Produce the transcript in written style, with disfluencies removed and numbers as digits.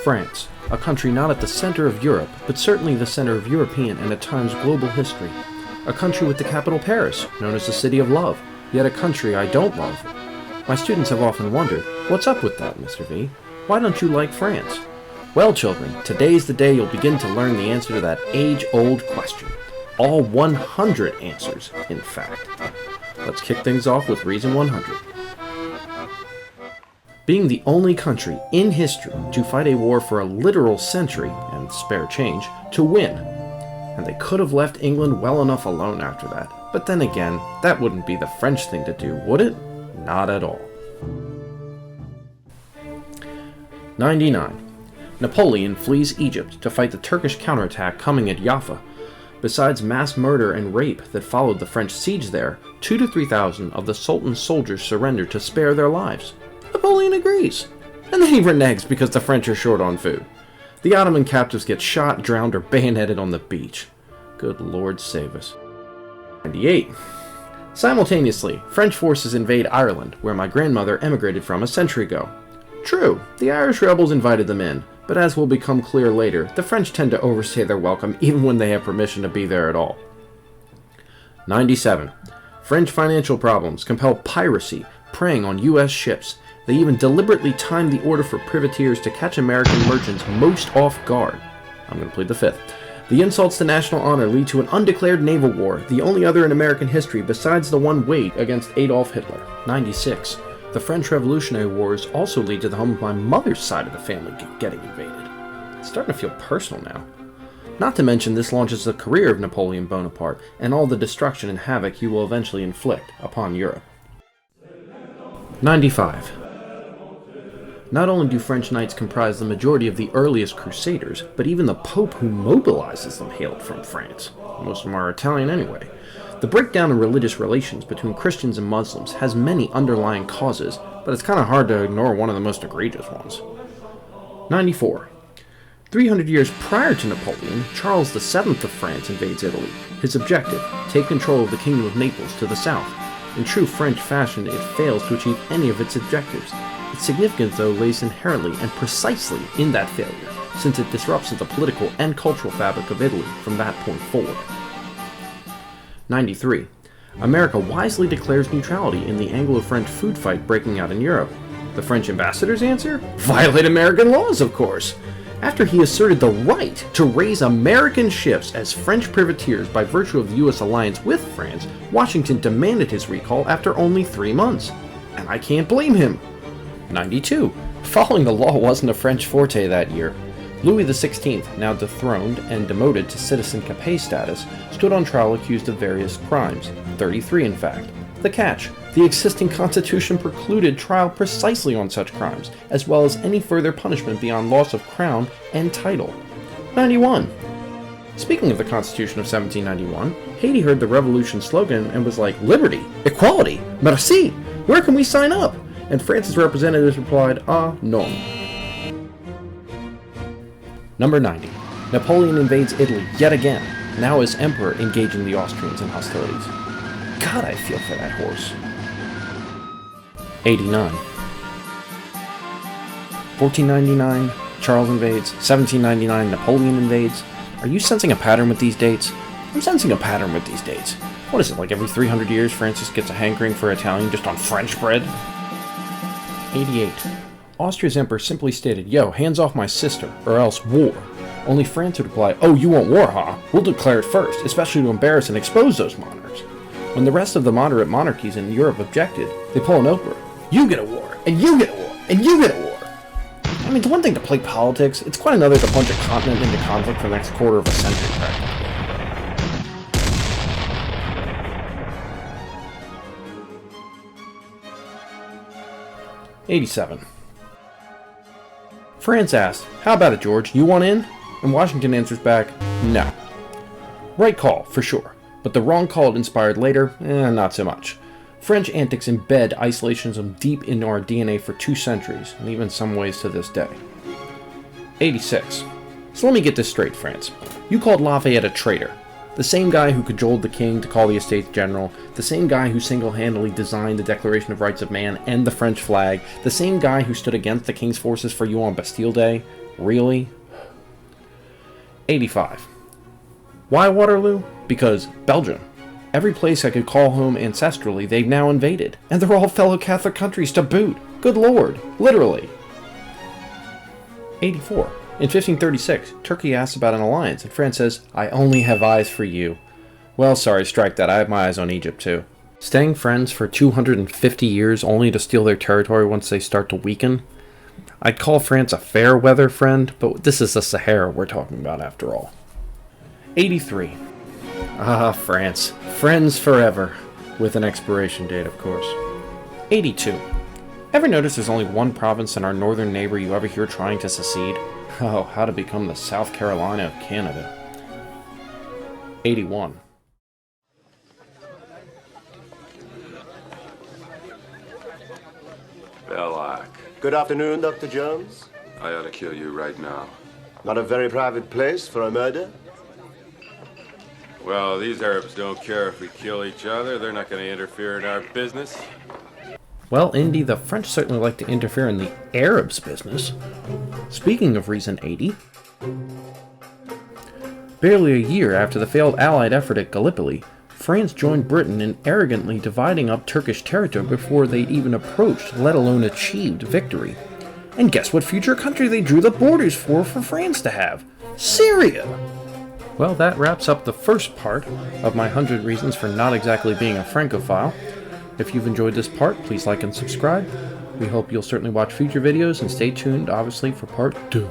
France, a country not at the center of Europe, but certainly the center of European and at times global history. A country with the capital Paris, known as the City of Love, yet a country I don't love. My students have often wondered, what's up with that, Mr. V? Why don't you like France? Well, children, today's the day you'll begin to learn the answer to that age-old question. All 100 answers, in fact. Let's kick things off with reason 100. Being the only country in history to fight a war for a literal century, and spare change, to win. And they could have left England well enough alone after that. But then again, that wouldn't be the French thing to do, would it? Not at all. 99. Napoleon flees Egypt to fight the Turkish counterattack coming at Jaffa. Besides mass murder and rape that followed the French siege there, 2,000 to 3,000 of the Sultan's soldiers surrendered to spare their lives. Napoleon agrees. And then he reneges because the French are short on food. The Ottoman captives get shot, drowned, or bayoneted on the beach. Good Lord save us. 98. Simultaneously, French forces invade Ireland, where my grandmother emigrated from a century ago. True, the Irish rebels invited them in, but as will become clear later, the French tend to overstay their welcome even when they have permission to be there at all. 97. French financial problems compel piracy, preying on U.S. ships. They even deliberately timed the order for privateers to catch American merchants most off guard. I'm going to plead the fifth. The insults to national honor lead to an undeclared naval war, the only other in American history besides the one waged against Adolf Hitler. 96. The French Revolutionary Wars also lead to the home of my mother's side of the family getting invaded. It's starting to feel personal now. Not to mention this launches the career of Napoleon Bonaparte and all the destruction and havoc he will eventually inflict upon Europe. 95. Not only do French knights comprise the majority of the earliest Crusaders, but even the Pope who mobilizes them hailed from France. Most of them are Italian anyway. The breakdown in religious relations between Christians and Muslims has many underlying causes, but it's kind of hard to ignore one of the most egregious ones. 94. 300 years prior to Napoleon, Charles VII of France invades Italy. His objective, take control of the Kingdom of Naples to the south. In true French fashion, it fails to achieve any of its objectives. Its significance, though, lays inherently and precisely in that failure, since it disrupts the political and cultural fabric of Italy from that point forward. 93. America wisely declares neutrality in the Anglo-French food fight breaking out in Europe. The French ambassador's answer? Violate American laws, of course! After he asserted the right to raise American ships as French privateers by virtue of the U.S. alliance with France, Washington demanded his recall after only 3 months. And I can't blame him. 92. Following the law wasn't a French forte that year. Louis XVI, now dethroned and demoted to citizen Capet status, stood on trial accused of various crimes, 33 in fact. The catch: the existing constitution precluded trial precisely on such crimes, as well as any further punishment beyond loss of crown and title. 91. Speaking of the Constitution of 1791, Haiti heard the revolution slogan and was like, "Liberty, equality, merci, where can we sign up?" And France's representatives replied, non. Number 90. Napoleon invades Italy yet again, now as emperor engaging the Austrians in hostilities. God, I feel for that horse. 89. 1499, Charles invades. 1799, Napoleon invades. Are you sensing a pattern with these dates? I'm sensing a pattern with these dates. What is it, like every 300 years Francis gets a hankering for Italian just on French bread? 88. Austria's emperor simply stated, "Yo, hands off my sister, or else war." Only France would reply, "Oh, you want war, huh? We'll declare it first, especially to embarrass and expose those monarchs." When the rest of the moderate monarchies in Europe objected, they pull an Oprah. You get a war, and you get a war, and you get a war. I mean, it's one thing to play politics, it's quite another to plunge a continent into conflict for the next quarter of a century, practically. 87. France asked, "How about it, George? You want in?" And Washington answers back, "No." Right call, for sure. But the wrong call it inspired later, not so much. French antics embed isolationism deep into our DNA for 2 centuries, and even some ways to this day. 86. So let me get this straight, France. You called Lafayette a traitor. The same guy who cajoled the king to call the Estates General, the same guy who single-handedly designed the Declaration of Rights of Man and the French flag, the same guy who stood against the king's forces for you on Bastille Day, Really? 85. Why Waterloo? Because Belgium. Every place I could call home ancestrally, they've now invaded. And they're all fellow Catholic countries to boot. Good lord. Literally. 84. In 1536, Turkey asks about an alliance, and France says, I only have eyes for you. Well, sorry, strike that. I have my eyes on Egypt, too. Staying friends for 250 years only to steal their territory once they start to weaken? I'd call France a fair weather friend, but this is the Sahara we're talking about after all. 83. Ah, France. Friends forever. With an expiration date, of course. 82. Ever notice there's only one province in our northern neighbor you ever hear trying to secede? Oh, how to become the South Carolina of Canada. 81. Belloc. Good afternoon, Dr. Jones. I ought to kill you right now. Not a very private place for a murder? Well, these Arabs don't care if we kill each other. They're not going to interfere in our business. Well, Indy, the French certainly like to interfere in the Arabs' business. Speaking of Reason 80, barely a year after the failed Allied effort at Gallipoli, France joined Britain in arrogantly dividing up Turkish territory before they'd even approached, let alone achieved, victory. And guess what future country they drew the borders for France to have? Syria! Well, that wraps up the first part of my 100 reasons for not exactly being a Francophile. If you've enjoyed this part, please like and subscribe. We hope you'll certainly watch future videos and stay tuned, obviously, for part 2.